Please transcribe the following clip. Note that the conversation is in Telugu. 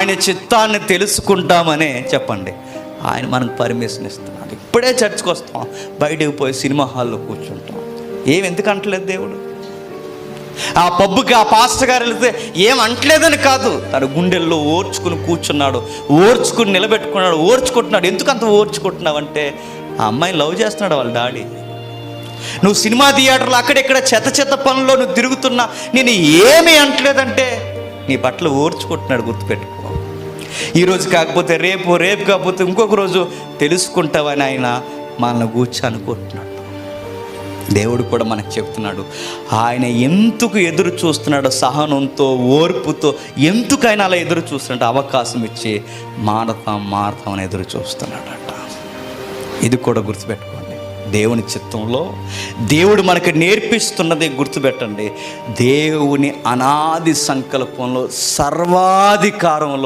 ఆయన చిత్తాన్ని తెలుసుకుంటామనే చెప్పండి, ఆయన మనకు పర్మిషన్ ఇస్తున్నాడు. ఇప్పుడే చర్చ్కి వస్తాం, బయటకు పోయి సినిమా హాల్లో కూర్చుంటాం. ఎందుకు అంటలేదు దేవుడు? ఆ పబ్బుకి ఆ పాస్టర్ గారు వెళితే ఏం అంటలేదని కాదు, తన గుండెల్లో ఓర్చుకుని కూర్చున్నాడు, ఓర్చుకుని నిలబెట్టుకున్నాడు, ఓర్చుకుంటున్నాడు. ఎందుకు అంత ఓర్చుకుంటున్నావు అంటే, ఆ అమ్మాయిని లవ్ చేస్తున్నాడు వాళ్ళ డాడీ. నువ్వు సినిమా థియేటర్లో అక్కడెక్కడ చెత్త పనుల్లో నువ్వు తిరుగుతున్నా నేను ఏమీ అంటలేదంటే నీ పట్ల ఓర్చుకుంటున్నాడు. గుర్తుపెట్టుకో. ఈరోజు కాకపోతే రేపు, రేపు కాకపోతే ఇంకొక రోజు తెలుసుకుంటావని ఆయన మనల్ని కూర్చొని అనుకుంటున్నాడు. దేవుడు కూడా మనకు చెప్తున్నాడు, ఆయన ఎందుకు ఎదురు చూస్తున్నాడో సహనంతో, ఓర్పుతో, ఎందుకైనా అలా ఎదురు చూస్తున్నాడు, అవకాశం ఇచ్చి మారతాం అని ఎదురు చూస్తున్నాడట. ఇది కూడా గుర్తుపెట్టుకోండి. దేవుని చిత్తంలో దేవుడు మనకు నేర్పిస్తున్నది గుర్తుపెట్టండి. దేవుని అనాది సంకల్పంలో సర్వాధికారంలో